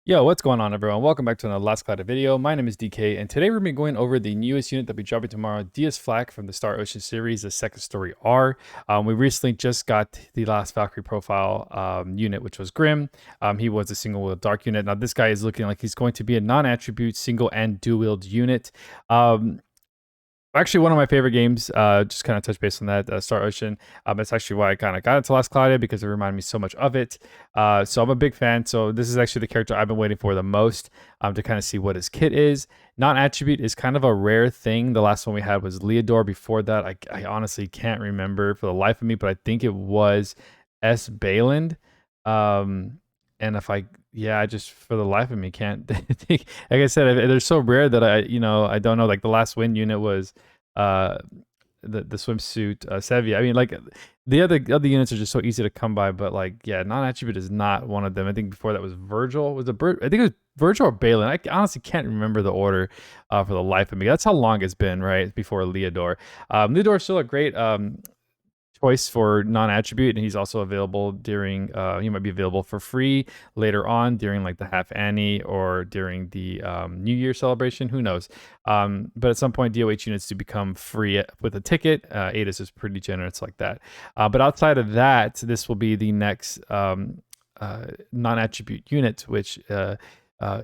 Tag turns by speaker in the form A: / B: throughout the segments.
A: Yo, what's going on, everyone? Welcome back to another Last Cloud video. My name is DK, and today we're going to be going over the newest unit that we dropping tomorrow, DS Flak from the Star Ocean series, the Second Story R. We recently just got the last Valkyrie profile unit, which was Grim. He was a single wield dark unit. Now, this guy is looking like he's going to be a non-attribute, single and dual wield unit. Actually, one of my favorite games, just kind of touch base on that, Star Ocean. It's actually why I kind of got into Last Cloudia, because it reminded me so much of it. So I'm a big fan. So this is actually the character I've been waiting for the most, to kind of see what his kit is. Non-attribute is kind of a rare thing. The last one we had was Leodor. Before that, I honestly can't remember for the life of me, but I think it was S. Bayland. And if I just for the life of me can't think. Like I said, they're so rare that I don't know. Like the last win unit was uh the swimsuit Sevia. I mean, like the other units are just so easy to come by, but like non-attribute is not one of them. I think before that was Virgil. I think it was Virgil or Balin. I honestly can't remember the order for the life of me. That's how long it's been, right? Before Leodor. Leodor is still a great choice for non-attribute, and he's also available during he might be available for free later on during like the half Annie or during the New Year celebration, who knows. But at some point DOH units do become free with a ticket. ADIS is pretty generous like that, but outside of that, this will be the next non-attribute unit, which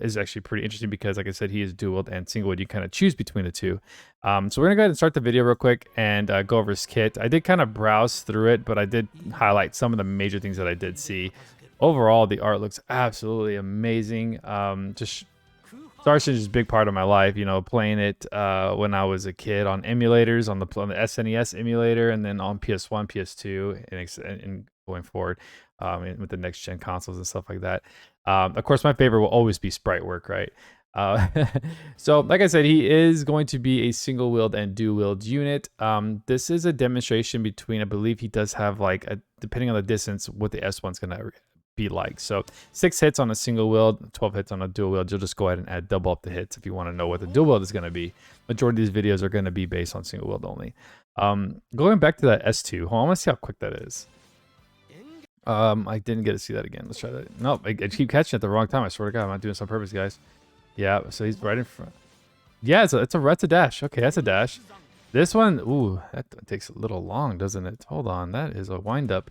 A: is actually pretty interesting because, like I said, he is dual and single. You kind of choose between the two. So we're gonna go ahead and start the video real quick and go over his kit. I did kind of browse through it, but I did highlight some of the major things that I did see. Overall, the art looks absolutely amazing. Just Star Ocean is a big part of my life. You know, playing it when I was a kid on emulators, on the SNES emulator, and then on PS1, PS2, and going forward with the next gen consoles and stuff like that. Of course, my favorite will always be sprite work, right? Uh, so, like I said, he is going to be a single wield and dual wield unit. This is a demonstration between, I believe he does have like, depending on the distance, what the S1's going to be like. So 6 hits on a single wield, 12 hits on a dual wield. You'll just go ahead and add double up the hits if you want to know what the dual wield is going to be. Majority of these videos are going to be based on single wield only. Going back to that S2, hold on, I want to see how quick that is. I didn't get to see that again. Let's try that. No, I keep catching it at the wrong time. I swear to God, I'm not doing this on purpose, guys. Yeah, so he's right in front. Yeah, that's a dash. Okay, that's a dash. This one, ooh, that takes a little long, doesn't it? Hold on, that is a wind up.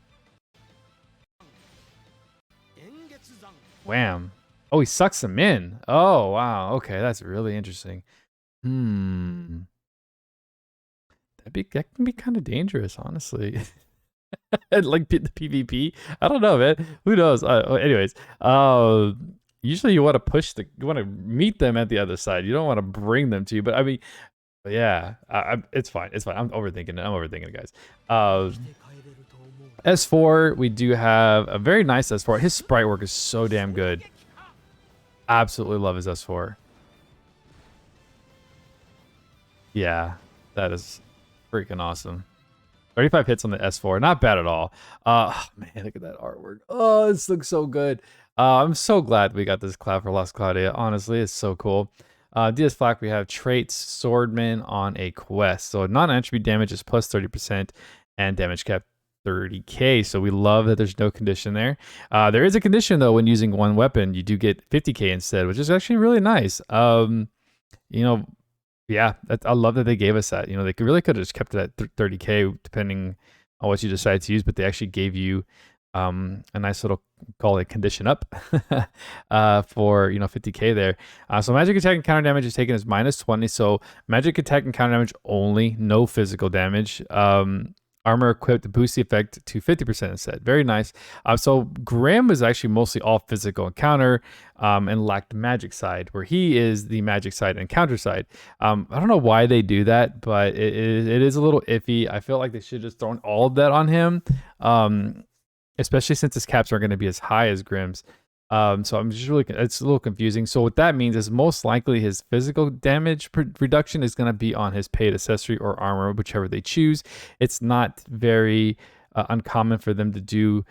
A: Wham. Oh, he sucks him in. Oh, wow. Okay, that's really interesting. That can be kind of dangerous, honestly. Like the PvP. I don't know, man. Who knows? Anyways, usually you want to you want to meet them at the other side. You don't want to bring them to you. But I mean, yeah, it's fine. It's fine. I'm overthinking it, guys. S4, we do have a very nice S4. His sprite work is so damn good. Absolutely love his S4. Yeah, that is freaking awesome. 35 hits on the S4, not bad at all. Man, look at that artwork. Oh, this looks so good. I'm so glad we got this Cloud for Last Cloudia. Honestly, it's so cool. DS Flak, we have traits Swordman on a quest. So non-attribute damage is plus 30% and damage cap 30k. So we love that there's no condition there. There is a condition though when using one weapon, you do get 50k instead, which is actually really nice. You know, yeah, I love that they gave us that. You know, they really could have just kept it at 30k depending on what you decide to use, but they actually gave you a nice little, call it condition up for 50k there. So magic attack and counter damage is taken as minus 20. So magic attack and counter damage only, no physical damage. Armor equipped boosts the effect to 50% instead. Very nice. So Graham was actually mostly all physical and counter, and lacked magic side, where he is the magic side and counter side. I don't know why they do that, but it is a little iffy. I feel like they should have just thrown all of that on him, especially since his caps aren't going to be as high as Grimm's. So I'm just it's a little confusing. So what that means is most likely his physical damage reduction is going to be on his paid accessory or armor, whichever they choose. It's not very uncommon for them to do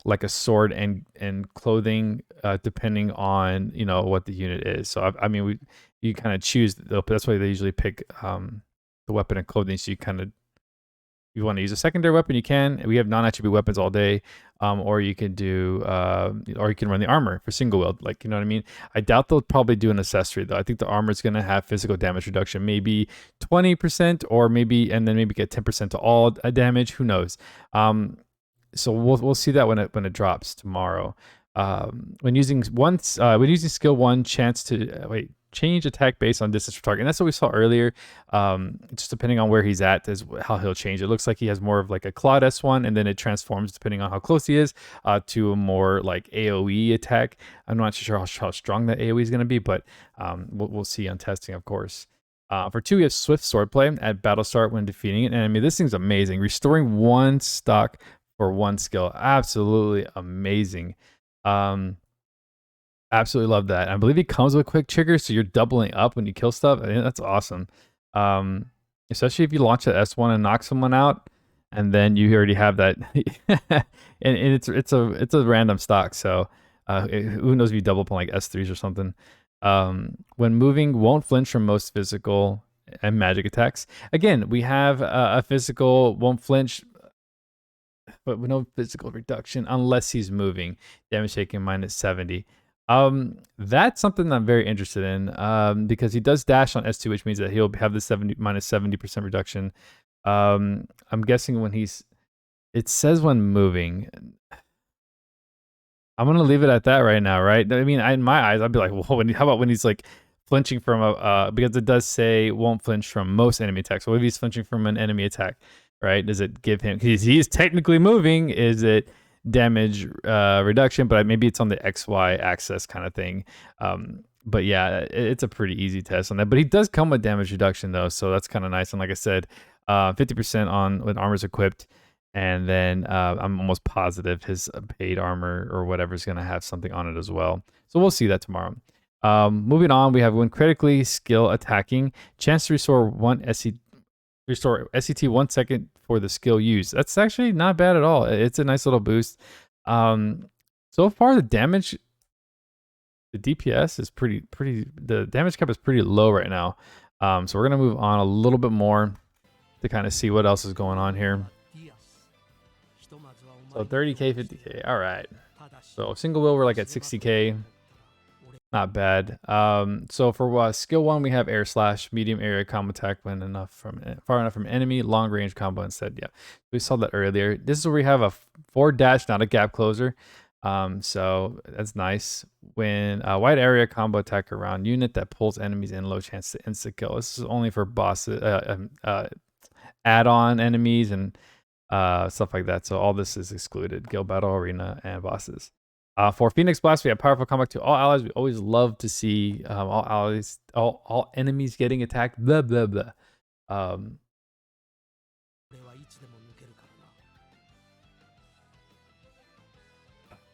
A: like a sword and clothing, depending on what the unit is. So I mean, you kind of choose. That's why they usually pick the weapon and clothing. So you kind of, you want to use a secondary weapon, you can. We have non-attribute weapons all day. or you could do, or you can run the armor for single wield. Like, you know what I mean? I doubt they'll probably do an accessory though. I think the armor is going to have physical damage reduction, maybe 20%, or maybe, and then maybe get 10% to all damage. Who knows? So we'll see that when it drops tomorrow. When using skill 1, chance to change attack based on distance from target. And that's what we saw earlier. Just depending on where he's at is how he'll change. It looks like he has more of like a Claude S1, and then it transforms depending on how close he is to a more like AoE attack. I'm not sure how strong that AoE is going to be, but we'll see on testing, of course. For 2, we have Swift Swordplay at battle start when defeating an enemy. This thing's amazing. Restoring 1 stock for 1 skill. Absolutely amazing. Absolutely love that. I believe he comes with quick trigger, so you're doubling up when you kill stuff. I think that's awesome. Especially if you launch at S1 and knock someone out, and then you already have that, and it's a random stock. So who knows if you double up on like S3s or something. When moving, won't flinch from most physical and magic attacks. Again, we have a physical won't flinch, but with no physical reduction unless he's moving. Damage taken -70. That's something I'm very interested in, because he does dash on S2, which means that he'll have the -70% reduction. I'm guessing when it says when moving. I'm gonna leave it at that right now, right? I mean, in my eyes, I'd be like, well, how about when he's like flinching from because it does say won't flinch from most enemy attacks. So what if he's flinching from an enemy attack, right? Does it give him, because he's technically moving, is it damage reduction? But maybe it's on the XY axis kind of thing. But yeah, it's a pretty easy test on that. But he does come with damage reduction though, so that's kind of nice. And like I said, 50% on when armor's equipped. And then I'm almost positive his paid armor or whatever is going to have something on it as well. So we'll see that tomorrow. Moving on, we have when critically skill attacking, chance to restore SCT 1 second for the skill used. That's actually not bad at all. It's a nice little boost. So far, the damage, the DPS is pretty. The damage cap is pretty low right now. So we're gonna move on a little bit more to kind of see what else is going on here. So 30k, 50k. All right. So single wheel, we're like at 60k. Not bad. So for skill 1, we have air slash, medium area combo attack when far enough from enemy, long range combo instead. Yeah, we saw that earlier. This is where we have a 4 dash, not a gap closer. So that's nice. When wide area combo attack around unit that pulls enemies in, low chance to insta kill. This is only for bosses, add-on enemies and stuff like that. So all this is excluded: guild battle, arena, and bosses. For Phoenix Blast, we have powerful comeback to all allies. We always love to see all enemies getting attacked. Blah blah blah.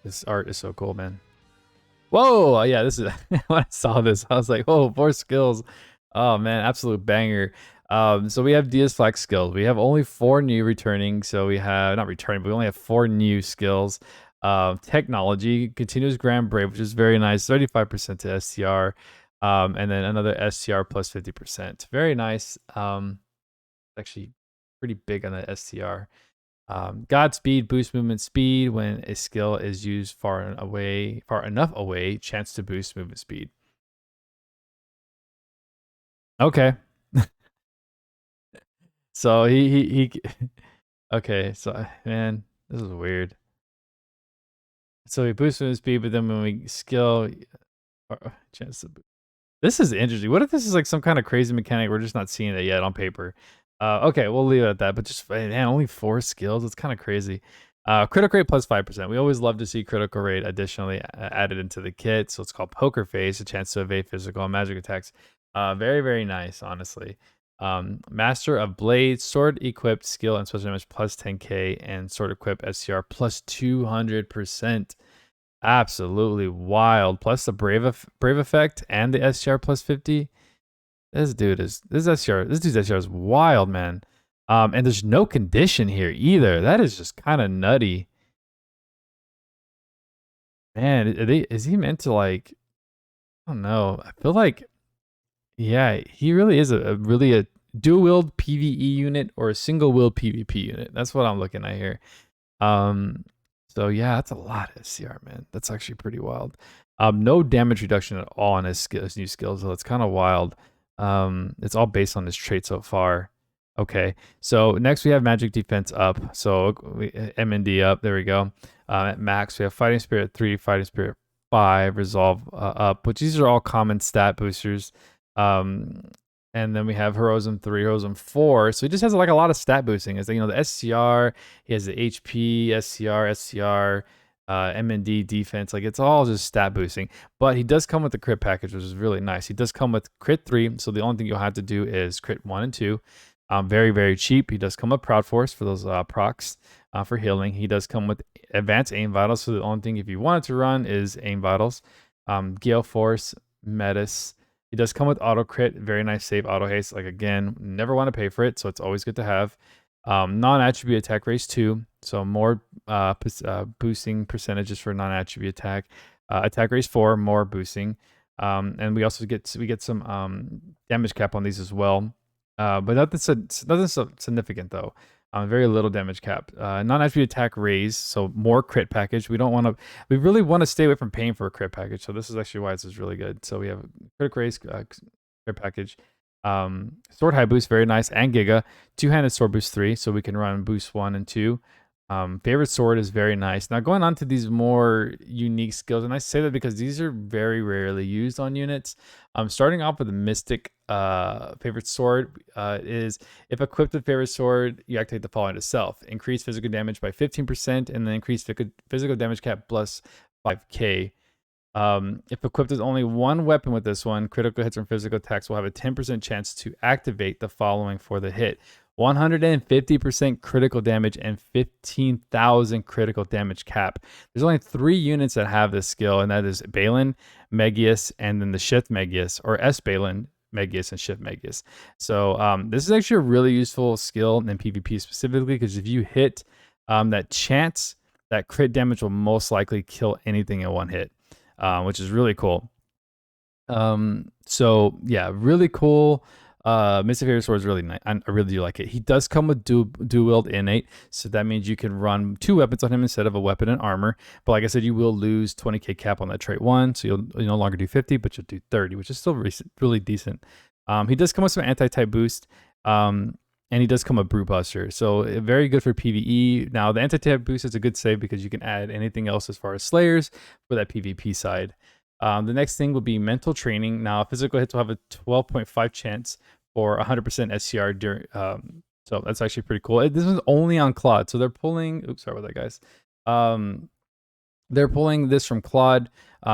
A: This art is so cool, man. Whoa, yeah, this is when I saw this, I was like, oh, 4 skills. Oh man, absolute banger. So we have Dia's Flex skills. We have only 4 new returning. So we have not returning, but we only have 4 new skills. Technology, continuous Grand Brave, which is very nice, 35% to STR, and then another STR plus 50%. Very nice. Actually pretty big on the STR. Godspeed, boost movement speed when a skill is used far enough away, chance to boost movement speed. Okay. So he okay, so man, this is weird. So we boost movement speed, but then when we skill, chance to boost. This is interesting. What if this is like some kind of crazy mechanic? We're just not seeing it yet on paper. Okay, we'll leave it at that. But just, man, only 4 skills. It's kind of crazy. Critical rate plus 5%. We always love to see critical rate additionally added into the kit. So it's called Poker Face, a chance to evade physical and magic attacks. Very, very nice, honestly. Master of Blades, sword equipped skill and special damage plus 10k, and sword equipped SCR plus 200%. Absolutely wild. Plus the brave effect and the SCR plus 50. This dude's SCR is wild, man. And there's no condition here either. That is just kind of nutty. Man, is he meant to, like, I don't know. I feel like, yeah, he really is a dual wield PvE unit or a single wield PvP unit. That's what I'm looking at here. So yeah, that's a lot of SCR, man. That's actually pretty wild. No damage reduction at all on his new skills, so it's kind of wild. It's all based on his trait so far. Okay, so next we have magic defense up. So MND up. There we go. At max, we have fighting spirit 3, fighting spirit 5, resolve up, which these are all common stat boosters. And then we have heroism 3, heroism 4. So he just has like a lot of stat boosting. It's like, the SCR, he has the HP, SCR, MND, defense. Like, it's all just stat boosting. But he does come with the crit package, which is really nice. He does come with crit 3. So the only thing you'll have to do is crit 1 and 2. Very, very cheap. He does come with Proud Force for those procs for healing. He does come with advanced aim vitals. So the only thing if you wanted to run is aim vitals. Gale Force, Metis. He does come with auto crit, very nice save, auto haste. Like, again, never want to pay for it, so it's always good to have. Non-attribute attack raise 2, so more boosting percentages for non-attribute attack. Attack raise 4, more boosting. And we also get some damage cap on these as well. But nothing so significant though. Very little damage cap. Non-attribute attack raise, so more crit package. We really want to stay away from paying for a crit package. So this is actually why this is really good. So we have crit raise, crit package. Sword high boost, very nice, and Giga. Two-handed sword boost 3, so we can run boost 1 and 2. Favorite sword is very nice. Now going on to these more unique skills, and I say that because these are very rarely used on units. Starting off with the Mystic favorite sword is if equipped with favorite sword, you activate the following to self: increase physical damage by 15%, and then increase physical damage cap plus 5k. If equipped with only one weapon with this one, critical hits from physical attacks will have a 10% chance to activate the following for the hit: 150% critical damage and 15,000 critical damage cap. There's only 3 units that have this skill, and that is Balin, Megius, and then the Shift Megius, or S Balin, Megius, and Shift Megius. So this is actually a really useful skill in PvP specifically, because if you hit that chance, that crit damage will most likely kill anything in one hit. Which is really cool. So yeah, really cool. Mystic Favorite Sword is really nice. I really do like it. He does come with Duel innate, so that means you can run 2 weapons on him instead of a weapon and armor. But like I said, you will lose 20k cap on that trait 1, so you'll no longer do 50, but you'll do 30, which is still really decent. He does come with some anti-type boost. And he does come with Brute Buster, so very good for PvE. Now, the anti-type boost is a good save because you can add anything else as far as Slayers for that PvP side. The next thing will be Mental Training. Now, physical hits will have a 12.5 chance for 100% SCR during. So that's actually pretty cool. This is only on Claude, so they're pulling. Oops, sorry about that, guys. They're pulling this from Claude.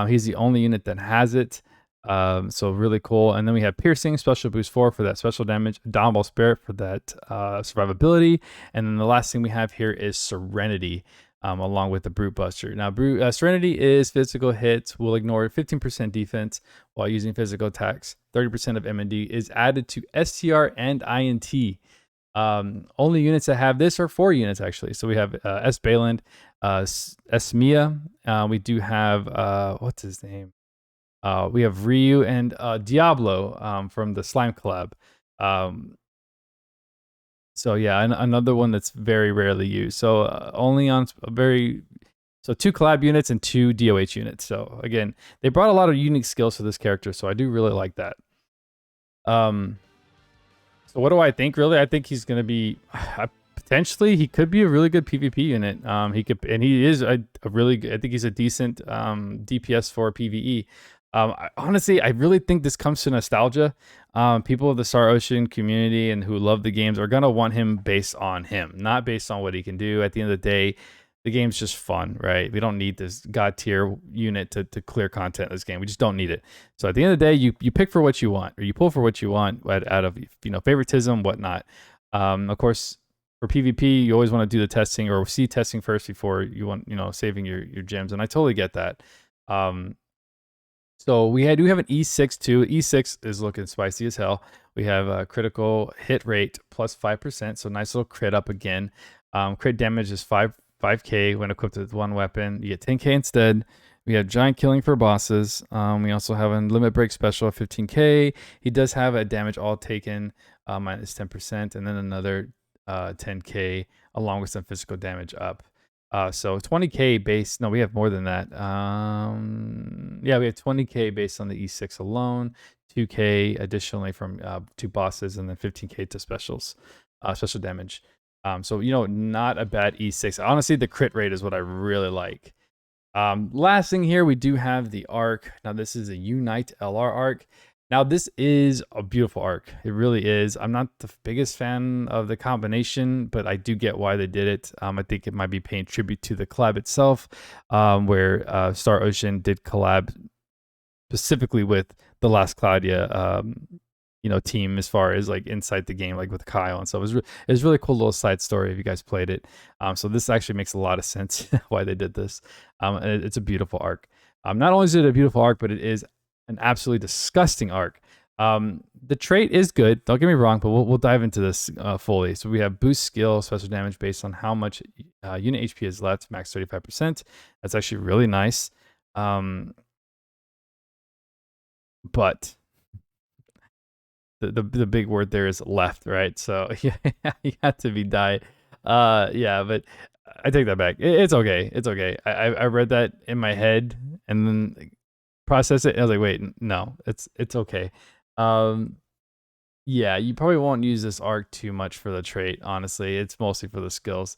A: He's the only unit that has it. So really cool. And then we have Piercing, Special Boost 4 for that special damage, Downball Spirit for that survivability. And then the last thing we have here is Serenity, along with the Brute Buster. Now, Serenity is physical hits will ignore 15% defense while using physical attacks. 30% of MND is added to STR and INT. Only units that have this are 4 units, actually. So we have S. Bayland, Esmia. We do have, what's his name? We have Ryu and Diablo from the Slime collab. So yeah, another one that's very rarely used. So only on so 2 collab units and 2 DOH units. So again, they brought a lot of unique skills to this character, so I do really like that. So what do I think? Really, I think he's gonna be potentially he could be a really good PvP unit. He is a really good, I think he's a decent DPS for PvE. Honestly, I really think this comes to nostalgia. People of the Star Ocean community and who love the games are gonna want him based on him, not based on what he can do. At the end of the day, the game's just fun, right? We don't need this god tier unit to clear content in this game. We just don't need it. So at the end of the day, you pick for what you want, or you pull for what you want out of favoritism, whatnot. Of course, for PvP, you always want to do the testing or see testing first before you want saving your gems, and I totally get that. So we do have an E6 too. E6 is looking spicy as hell. We have a critical hit rate plus 5%, so nice little crit up again. Crit damage is 5k when equipped with 1 weapon. You get 10k instead. We have giant killing for bosses. We also have a limit break special of 15k. He does have a damage all taken minus 10%, and then another 10k along with some physical damage up. So 20k base. No, we have more than that. Yeah, we have 20k based on the E6 alone, 2k additionally from 2 bosses, and then 15k to specials, special damage. So not a bad E6. Honestly, the crit rate is what I really like. Last thing here, we do have the arc. Now, this is a Unite LR arc. Now, this is a beautiful arc. It really is. I'm not the biggest fan of the combination, but I do get why they did it. I think it might be paying tribute to the collab itself, where Star Ocean did collab specifically with the last Cloudia team as far as like inside the game, like with Kyle and stuff. It was really cool little side story if you guys played it. So this actually makes a lot of sense why they did this. And it's a beautiful arc. Not only is it a beautiful arc, but it is an absolutely disgusting arc. The trait is good, don't get me wrong, but we'll dive into this fully. So we have boost skill, special damage based on how much unit HP is left, max 35%. That's actually really nice. But the big word there is left, right? So yeah, you have to be die. Yeah, but I take that back. It's okay. It's okay. I read that in my head and then process it. And I was like, wait, no, it's okay. Yeah, you probably won't use this arc too much for the trait. Honestly, it's mostly for the skills.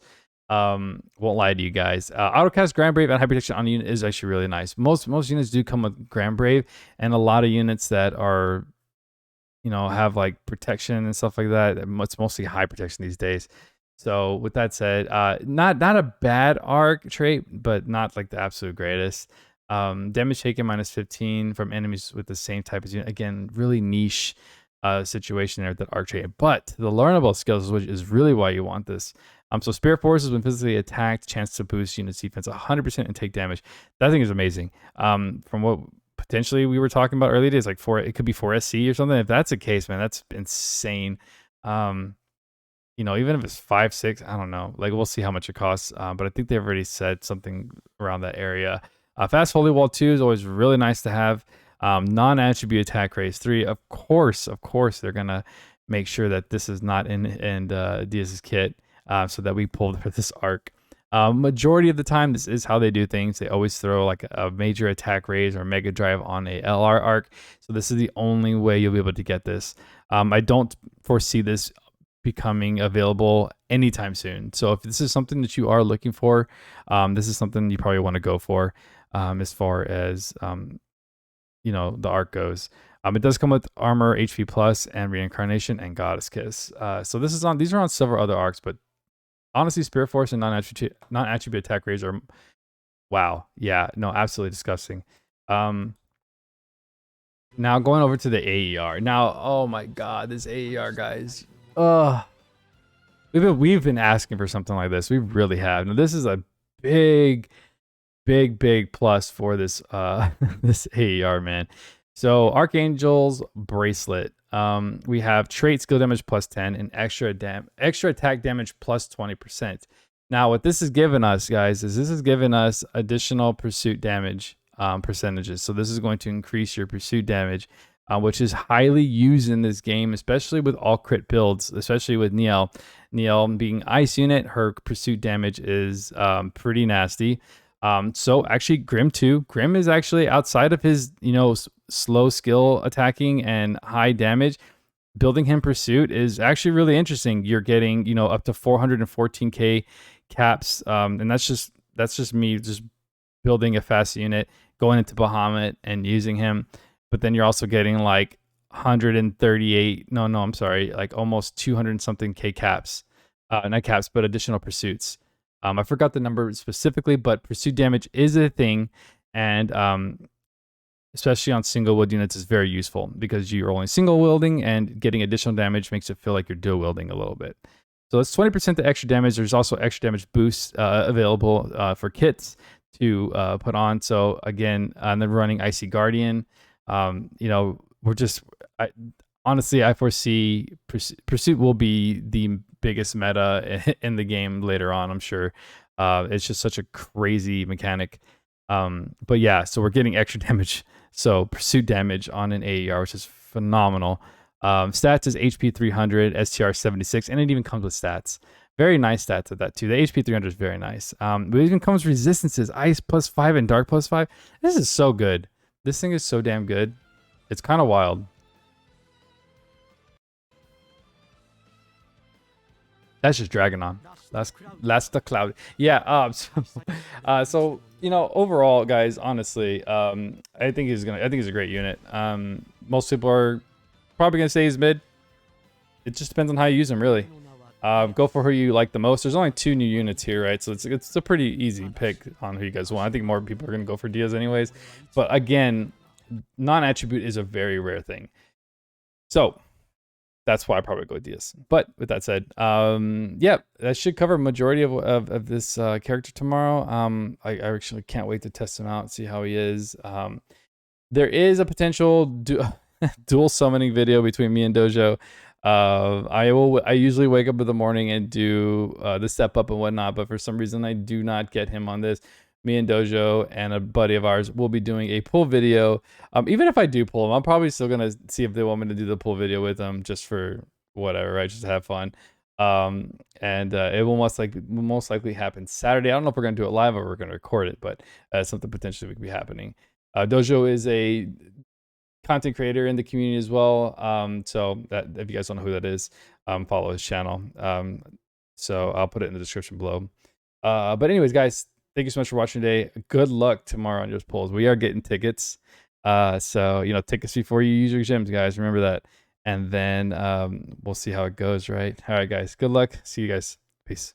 A: Won't lie to you guys. Autocast Grand Brave and High Protection on a unit is actually really nice. Most units do come with Grand Brave, and a lot of units that are have like protection and stuff like that. It's mostly high protection these days. So with that said, not a bad arc trait, but not like the absolute greatest. Damage taken -15 from enemies with the same type as unit. Again, really niche situation there with that arc trait. But the learnable skills, which is really why you want this. So Spirit Forces, when physically attacked, chance to boost unit's defense 100% and take damage. That thing is amazing. From what potentially we were talking about earlier days, like it could be 4SC or something. If that's the case, man, that's insane. Even if it's 5, 6, I don't know. Like, we'll see how much it costs. But I think they've already said something around that area. Fast Holy Wall 2 is always really nice to have. Non-attribute attack raise 3. Of course, they're gonna make sure that this is not in Diaz's kit, so that we pull for this arc. Majority of the time, this is how they do things. They always throw like a major attack raise or mega drive on a LR arc. So this is the only way you'll be able to get this. I don't foresee this becoming available anytime soon. So if this is something that you are looking for, this is something you probably want to go for as far as the arc goes. It does come with armor, HP plus, and reincarnation and Goddess Kiss. So these are on several other arcs, but honestly, Spirit Force and non-attribute attack raise are, wow. Yeah, no, absolutely disgusting. Now going over to the AER. Now, oh my god, this AER, guys. We've been asking for something like this. We really have. Now, this is a big plus for this this AER, man. So Archangel's Bracelet. We have trait skill damage +10 and extra attack damage +20%. Now, what this is giving us, guys, is this is giving us additional pursuit damage percentages. So this is going to increase your pursuit damage, which is highly used in this game, especially with all crit builds, especially with Niel. Niel being ice unit, her pursuit damage is pretty nasty. So actually Grim too. Grim is actually outside of his, slow skill attacking and high damage. Building him pursuit is actually really interesting. You're getting, up to 414k caps. And that's just me just building a fast unit, going into Bahamut and using him. But then you're also getting like 138, I'm sorry, like almost 200 something K caps. Not caps, but additional pursuits. I forgot the number specifically, but pursuit damage is a thing, and especially on single wield units is very useful because you're only single wielding, and getting additional damage makes it feel like you're dual wielding a little bit. So it's 20% the extra damage. There's also extra damage boosts available for kits to put on. So again, and then running Icy Guardian. Honestly, I foresee Pursuit will be the biggest meta in the game later on, I'm sure. It's just such a crazy mechanic. But yeah, so we're getting extra damage. So Pursuit damage on an AER, which is phenomenal. Stats is HP 300, STR 76, and it even comes with stats. Very nice stats at that too. The HP 300 is very nice. But it even comes resistances, ice +5 and dark +5. This is so good. This thing is so damn good. It's kind of wild. That's just Dragon on. That's the Cloud. Yeah. So you know, overall, guys, honestly, I think he's a great unit. Most people are probably gonna say he's mid. It just depends on how you use him, really. Go for who you like the most. There's only 2 new units here, right? So it's a pretty easy pick on who you guys want. I think more people are gonna go for Diaz anyways. But again, non-attribute is a very rare thing. So that's why I probably go with Diaz. But with that said, yeah, that should cover a majority of this character tomorrow. I actually can't wait to test him out, see how he is. There is a potential dual summoning video between me and Dojo. I usually wake up in the morning and do the step up and whatnot, but for some reason I do not get him on this. Me and Dojo and a buddy of ours will be doing a pull video. Even if I do pull him, I'm probably still gonna see if they want me to do the pull video with them, just for whatever, right? Just to have fun. It will most likely happen Saturday. I don't know if we're gonna do it live or we're gonna record it, but something potentially could be happening. Dojo is a content creator in the community as well. So that if you guys don't know who that is, follow his channel. So I'll put it in the description below. But anyways, guys, thank you so much for watching today. Good luck tomorrow on your polls. We are getting tickets. So, you know, tickets before you use your gyms, guys. Remember that. And then we'll see how it goes, right? All right, guys. Good luck. See you guys. Peace.